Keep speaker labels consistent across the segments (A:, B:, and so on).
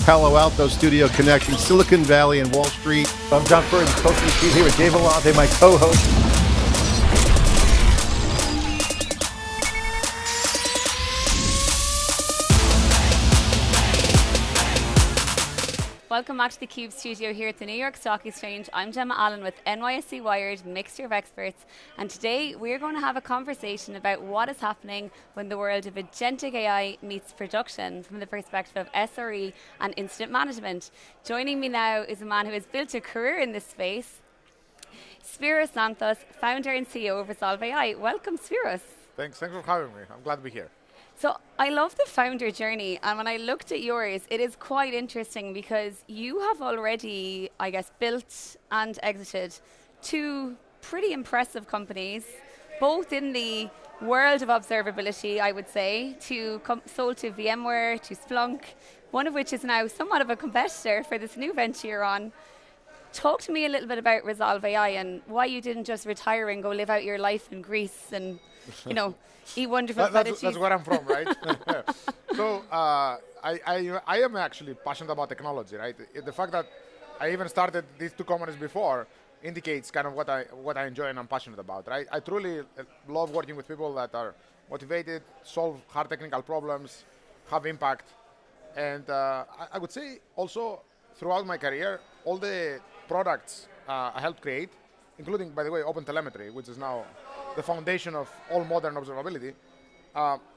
A: Palo Alto studio connecting Silicon Valley and Wall Street.
B: I'm John Furrier, host of theCUBE here with Dave Vellante, my co-host.
C: Welcome back to the theCUBE studio here at the New York Stock Exchange. I'm Gemma Allen with NYSE Wired, mixture of experts. And today we're going to have a conversation about what is happening when the world of agentic AI meets production from the perspective of SRE and incident management. Joining me now is a man who has built a career in this space, Spiros Xanthos, founder and CEO of Resolve AI. Welcome, Spiros.
D: Thanks for having me. I'm glad to be here.
C: So I love the founder journey, and when I looked at yours, it is quite interesting because you have already, I guess, built and exited two pretty impressive companies, both in the world of observability, I would say, sold to VMware, to Splunk, one of which is now somewhat of a competitor for this new venture you're on. Talk to me a little bit about Resolve AI and why you didn't just retire and go live out your life in Greece and, you know, eat wonderful
D: that's where I'm from, right? So I am actually passionate about technology, right? The fact that I even started these two companies before indicates kind of what I enjoy and I'm passionate about, right? I truly love working with people that are motivated, solve hard technical problems, have impact, and I would say also throughout my career, all the products I helped create, including, by the way, OpenTelemetry, which is now the foundation of all modern observability,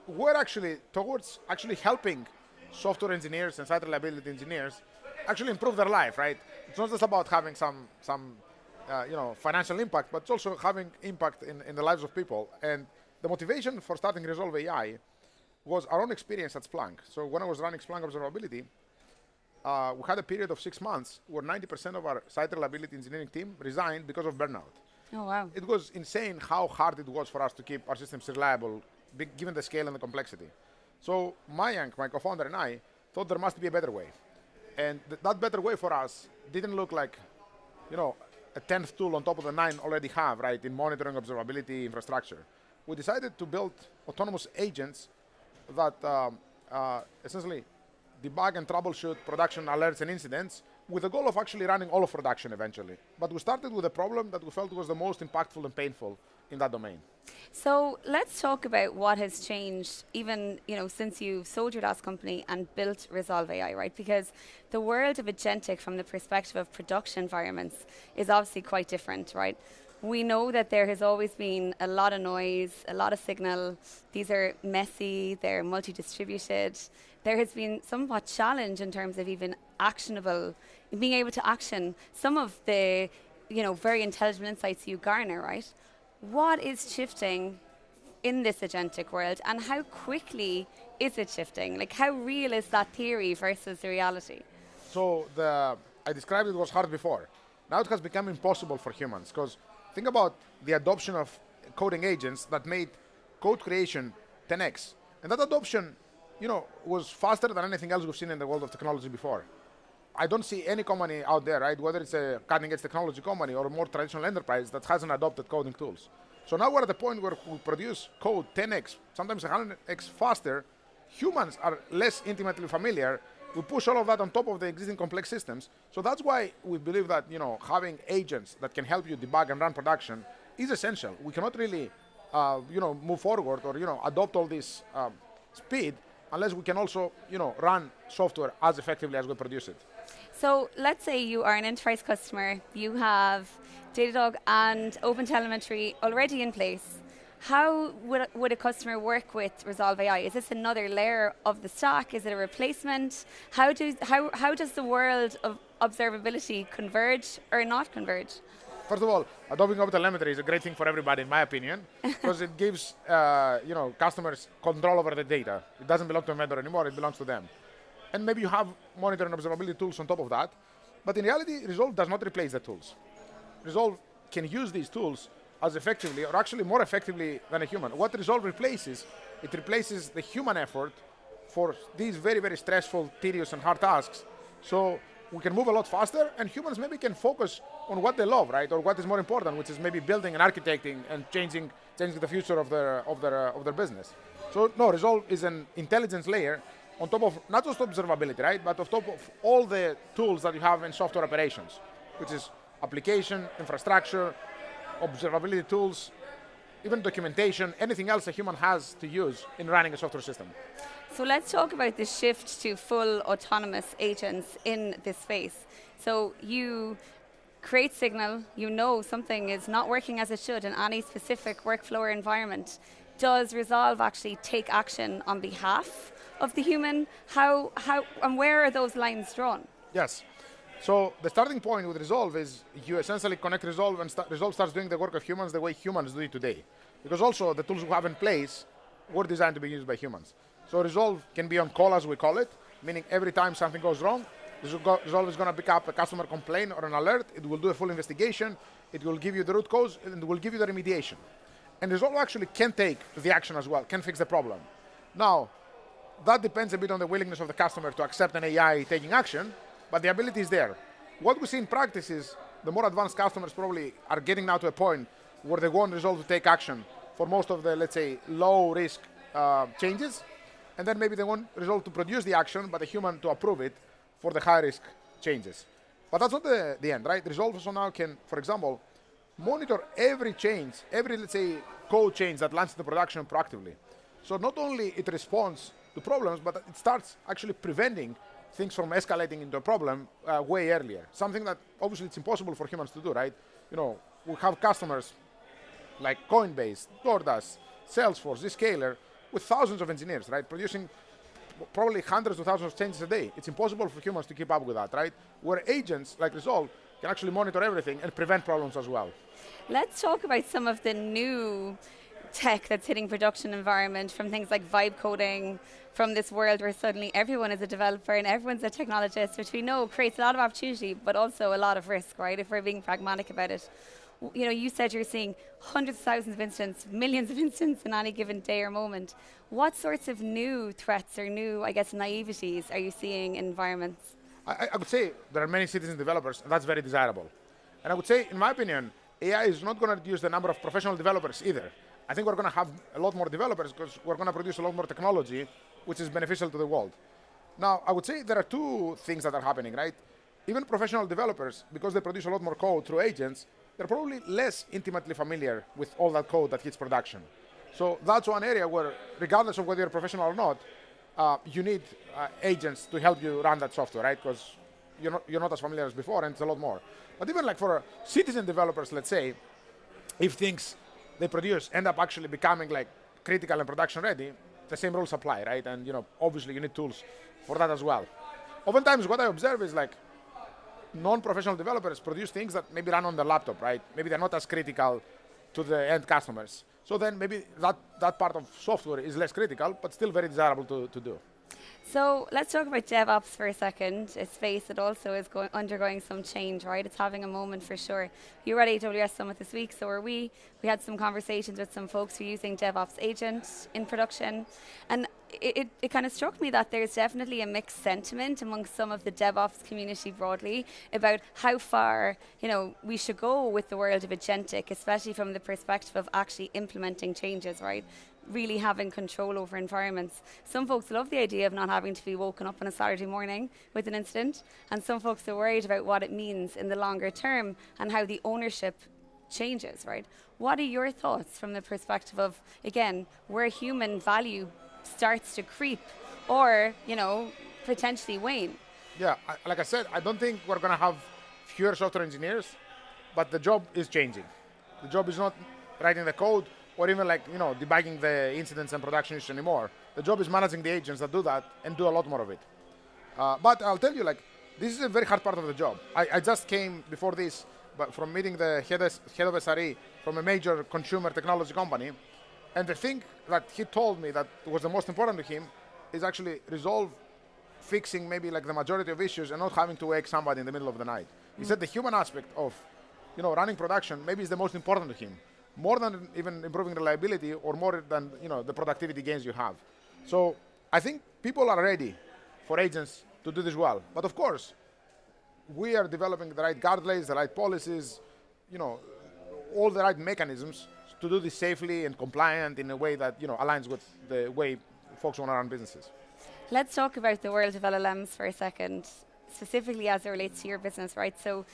D: we're actually towards actually helping software engineers and site reliability engineers actually improve their life, right? It's not just about having some financial impact, but it's also having impact in the lives of people. And the motivation for starting Resolve AI was our own experience at Splunk. So when I was running Splunk observability, we had a period of 6 months where 90% of our site reliability engineering team resigned because of burnout.
C: Oh, wow.
D: It was insane how hard it was for us to keep our systems reliable, given the scale and the complexity. So Mayank, my co-founder, and I thought there must be a better way. And that better way for us didn't look like, a 10th tool on top of the 9 already have, right, in monitoring observability infrastructure. We decided to build autonomous agents that essentially debug and troubleshoot production alerts and incidents with the goal of actually running all of production eventually. But we started with a problem that we felt was the most impactful and painful in that domain.
C: So let's talk about what has changed even, since you sold your last company and built Resolve AI, right? Because the world of agentic from the perspective of production environments is obviously quite different, right? We know that there has always been a lot of noise, a lot of signal. These are messy, they're multi-distributed. There has been somewhat challenge in terms of even actionable, being able to action some of the, very intelligent insights you garner, right? What is shifting in this agentic world and how quickly is it shifting? Like how real is that theory versus the reality?
D: So I described it was hard before. Now it has become impossible for humans because think about the adoption of coding agents that made code creation 10x. And that adoption was faster than anything else we've seen in the world of technology before. I don't see any company out there, right, whether it's a cutting-edge technology company or a more traditional enterprise that hasn't adopted coding tools. So now we're at the point where we produce code 10x, sometimes 100x faster. Humans are less intimately familiar. We push all of that on top of the existing complex systems. So that's why we believe that having agents that can help you debug and run production is essential. We cannot really move forward or adopt all this speed unless we can also, run software as effectively as we produce it.
C: So let's say you are an enterprise customer, you have Datadog and OpenTelemetry already in place. How would a customer work with Resolve AI? Is this another layer of the stack? Is it a replacement? How does the world of observability converge or not converge?
D: First of all, adopting OpenTelemetry is a great thing for everybody, in my opinion, because it gives customers control over the data. It doesn't belong to a vendor anymore; it belongs to them. And maybe you have monitoring and observability tools on top of that. But in reality, Resolve does not replace the tools. Resolve can use these tools as effectively, or actually more effectively than a human. What Resolve replaces, it replaces the human effort for these very, very stressful, tedious, and hard tasks. So we can move a lot faster, and humans maybe can focus on what they love, right? Or what is more important, which is maybe building and architecting and changing the future of their business. So no, Resolve is an intelligence layer on top of not just observability, right, but on top of all the tools that you have in software operations, which is application, infrastructure, observability tools, even documentation, anything else a human has to use in running a software system.
C: So let's talk about the shift to full autonomous agents in this space. So you create signal, you know something is not working as it should in any specific workflow or environment. Does Resolve actually take action on behalf of the human? How and where are those lines drawn?
D: Yes. So the starting point with Resolve is you essentially connect Resolve and Resolve starts doing the work of humans the way humans do it today. Because also the tools we have in place were designed to be used by humans. So Resolve can be on call, as we call it, meaning every time something goes wrong, Resolve is going to pick up a customer complaint or an alert, it will do a full investigation, it will give you the root cause, and it will give you the remediation. And Resolve actually can take the action as well, can fix the problem. Now, that depends a bit on the willingness of the customer to accept an AI taking action, but the ability is there. What we see in practice is the more advanced customers probably are getting now to a point where they want Resolve to take action for most of the, let's say, low-risk changes, and then maybe they want Resolve to produce the action, but a human to approve it for the high-risk changes. But that's not the end, right? Resolve also now can, for example, monitor every change, every, let's say, code change that lands into production proactively. So not only it responds to problems, but it starts actually preventing things from escalating into a problem way earlier. Something that obviously it's impossible for humans to do, right? You know, we have customers like Coinbase, DoorDash, Salesforce, Zscaler, with thousands of engineers, right? Producing probably hundreds of thousands of changes a day. It's impossible for humans to keep up with that, right? Where agents like Resolve can actually monitor everything and prevent problems as well.
C: Let's talk about some of the new tech that's hitting production environment, from things like vibe coding, from this world where suddenly everyone is a developer and everyone's a technologist, which we know creates a lot of opportunity, but also a lot of risk, right, if we're being pragmatic about it. You know, you said you're seeing hundreds of thousands of incidents, millions of incidents in any given day or moment. What sorts of new threats or new, I guess, naiveties are you seeing in environments?
D: I would say there are many citizen developers, and that's very desirable. And I would say, in my opinion, AI is not going to reduce the number of professional developers either. I think we're going to have a lot more developers because we're going to produce a lot more technology, which is beneficial to the world. Now, I would say there are two things that are happening, right? Even professional developers, because they produce a lot more code through agents, they're probably less intimately familiar with all that code that hits production. So that's one area where, regardless of whether you're a professional or not, you need agents to help you run that software, right? Because you're not as familiar as before, and it's a lot more. But even like for citizen developers, let's say, if things they produce end up actually becoming like critical and production ready, the same rules apply, right? And obviously you need tools for that as well. Oftentimes what I observe is like non-professional developers produce things that maybe run on their laptop, right? Maybe they're not as critical to the end customers. So then maybe that part of software is less critical, but still very desirable to do.
C: So let's talk about DevOps for a second, a space that also is undergoing some change, right? It's having a moment for sure. You were at AWS Summit this week, so were we. We had some conversations with some folks who are using DevOps agents in production. And it kind of struck me that there's definitely a mixed sentiment among some of the DevOps community broadly about how far we should go with the world of agentic, especially from the perspective of actually implementing changes, right? Really having control over environments. Some folks love the idea of not having to be woken up on a Saturday morning with an incident, and some folks are worried about what it means in the longer term and how the ownership changes, right? What are your thoughts from the perspective of, again, where human value starts to creep or, potentially wane?
D: Yeah, like I said, I don't think we're going to have fewer software engineers, but the job is changing. The job is not writing the code or even debugging the incidents and production issues anymore. The job is managing the agents that do that and do a lot more of it. But I'll tell you, this is a very hard part of the job. I just came before this from meeting the head of SRE from a major consumer technology company, and the thing that he told me that was the most important to him is actually Resolve fixing maybe the majority of issues and not having to wake somebody in the middle of the night. He said the human aspect of running production maybe is the most important to him, more than even improving reliability or more than the productivity gains you have. So I think people are ready for agents to do this well. But of course, we are developing the right guardrails, the right policies, all the right mechanisms to do this safely and compliant in a way that aligns with the way folks want to run businesses.
C: Let's talk about the world of LLMs for a second, specifically as it relates to your business, right? So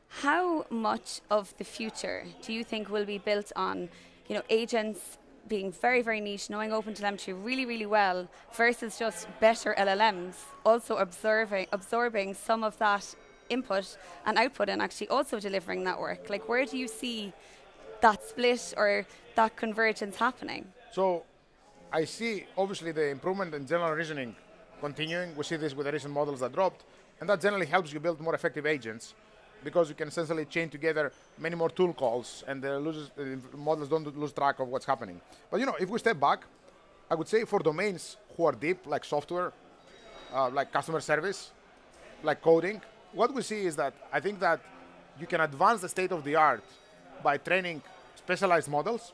C: how much of the future do you think will be built on, agents being very, very niche, knowing OpenTelemetry really, really well, versus just better LLMs, also absorbing some of that input and output and actually also delivering that work? Like, where do you see that split or that convergence happening?
D: So I see, obviously, the improvement in general reasoning continuing. We see this with the recent models that dropped, and that generally helps you build more effective agents because you can essentially chain together many more tool calls, and the models don't lose track of what's happening. But if we step back, I would say for domains who are deep, like software, like customer service, like coding, what we see is that I think that you can advance the state of the art by training specialized models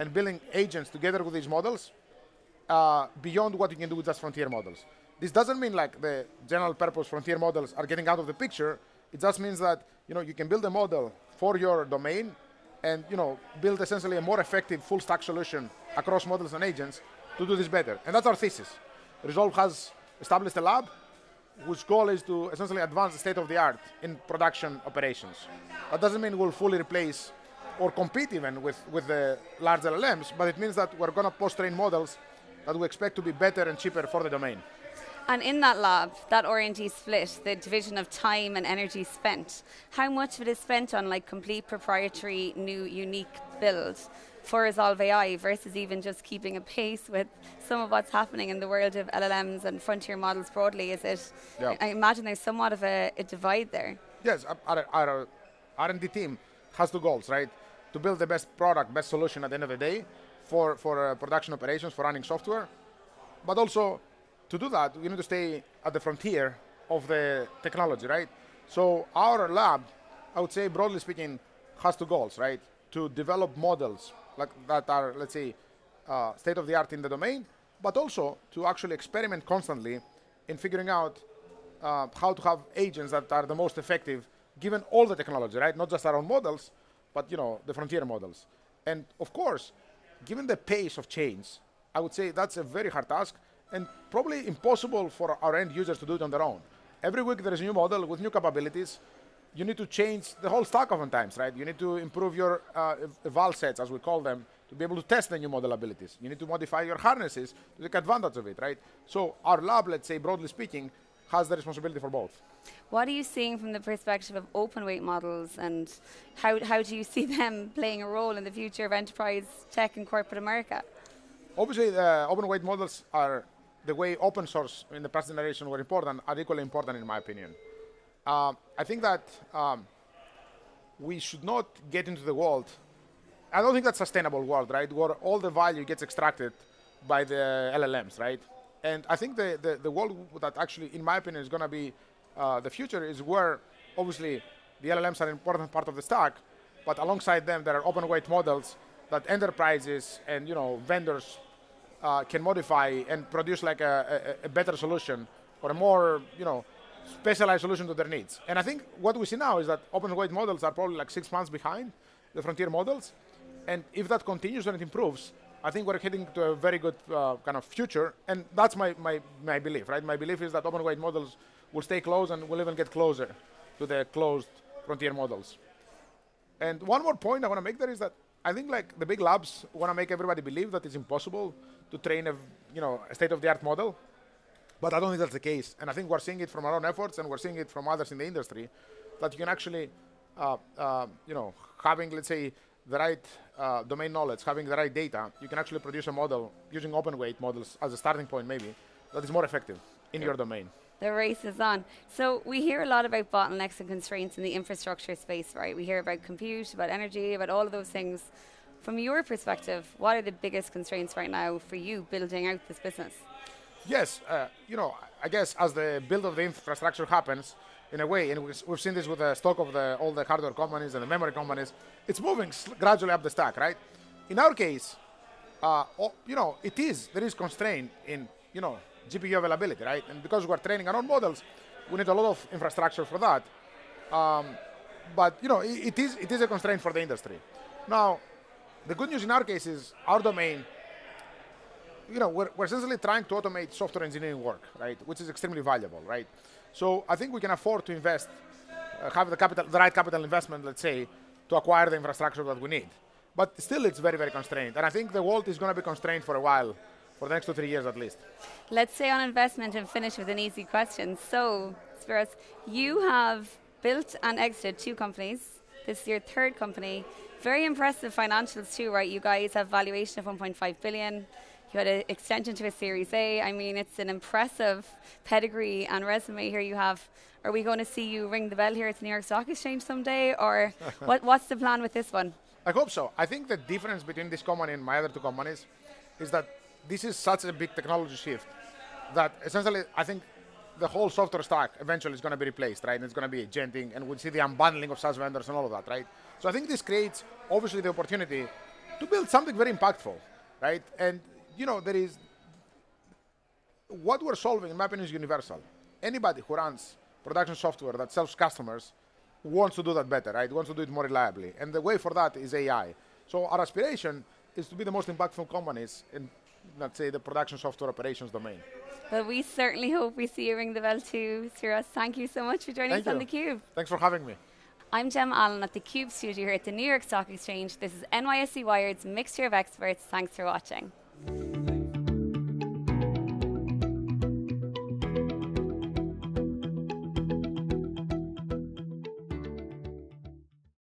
D: and building agents together with these models beyond what you can do with just frontier models. This doesn't mean like the general purpose frontier models are getting out of the picture. It just means that you can build a model for your domain and build essentially a more effective full stack solution across models and agents to do this better. And that's our thesis. Resolve has established a lab whose goal is to essentially advance the state of the art in production operations. That doesn't mean we'll fully replace or compete even with the large LLMs, but it means that we're going to post-train models that we expect to be better and cheaper for the domain.
C: And in that lab, that R&D split, the division of time and energy spent, how much of it is spent on like complete proprietary, new, unique builds for Resolve AI versus even just keeping a pace with some of what's happening in the world of LLMs and frontier models broadly? Is it? Yeah. I imagine there's somewhat of a divide there.
D: Yes, our R&D team has two goals, right? To build the best product, best solution at the end of the day for production operations, for running software. But also, to do that, we need to stay at the frontier of the technology, right? So our lab, I would say, broadly speaking, has two goals, right? To develop models like that are, let's say, state-of-the-art in the domain, but also to actually experiment constantly in figuring out how to have agents that are the most effective given all the technology, right? Not just our own models, but the frontier models. And of course, given the pace of change, I would say that's a very hard task and probably impossible for our end users to do it on their own. Every week there is a new model with new capabilities. You need to change the whole stack oftentimes, right? You need to improve your eval sets, as we call them, to be able to test the new model abilities. You need to modify your harnesses to take advantage of it, right? So our lab, let's say, broadly speaking, has the responsibility for both.
C: What are you seeing from the perspective of open weight models, and how do you see them playing a role in the future of enterprise tech in corporate America?
D: Obviously, the open weight models are the way open source in the past generation were important, are equally important in my opinion. I think that we should not get into the world. I don't think that's a sustainable world, right? Where all the value gets extracted by the LLMs, right? And I think the world that actually, in my opinion, is going to be the future is where, obviously, the LLMs are an important part of the stack, but alongside them, there are open weight models that enterprises and vendors can modify and produce like a better solution or a more specialized solution to their needs. And I think what we see now is that open weight models are probably like 6 months behind the frontier models. And if that continues and it improves, I think we're heading to a very good kind of future. And that's my belief, right? My belief is that open weight models will stay close and will even get closer to the closed frontier models. And one more point I want to make there is that I think like the big labs want to make everybody believe that it's impossible to train a state-of-the-art model, but I don't think that's the case. And I think we're seeing it from our own efforts, and we're seeing it from others in the industry, that you can actually, having, let's say, the right domain knowledge, having the right data, you can actually produce a model using open weight models as a starting point, maybe, that is more effective in your domain.
C: The race is on. So we hear a lot about bottlenecks and constraints in the infrastructure space, right? We hear about compute, about energy, about all of those things. From your perspective, what are the biggest constraints right now for you building out this business?
D: Yes, I guess as the build of the infrastructure happens, in a way, and we've seen this with the stock of all the hardware companies and the memory companies, it's moving gradually up the stack, right? In our case, there is constraint in, GPU availability, right? And because we're training our own models, we need a lot of infrastructure for that. But it is a constraint for the industry. Now, the good news in our case is our domain we're essentially trying to automate software engineering work, right? Which is extremely valuable, right? So I think we can afford to invest, have the right capital investment, let's say, to acquire the infrastructure that we need. But still, it's very, very constrained. And I think the world is going to be constrained for a while, for the next 2 3 years at least.
C: Let's stay on investment and finish with an easy question. So, Spiros, you have built and exited 2 companies. This is your 3rd company. Very impressive financials too, right? You guys have valuation of 1.5 billion. You had an extension to a Series A. I mean, it's an impressive pedigree and resume here you have. Are we going to see you ring the bell here at the New York Stock Exchange someday? Or what's the plan with this one?
D: I hope so. I think the difference between this company and my other 2 companies is that this is such a big technology shift that essentially I think the whole software stack eventually is going to be replaced, right? And it's going to be agentic, and we'll see the unbundling of SaaS vendors and all of that, right? So I think this creates obviously the opportunity to build something very impactful, right? And there is what we're solving, in my opinion, is universal. Anybody who runs production software that serves customers wants to do that better, right? Wants to do it more reliably. And the way for that is AI. So our aspiration is to be the most impactful companies in, let's say, the production software operations domain.
C: Well, we certainly hope we see you ring the bell too, Spiros. Thank you so much for joining us on theCUBE.
D: Thanks for having me.
C: I'm Gemma Allen at theCUBE studio here at the New York Stock Exchange. This is NYSE Wired's Mixture of Experts. Thanks for watching.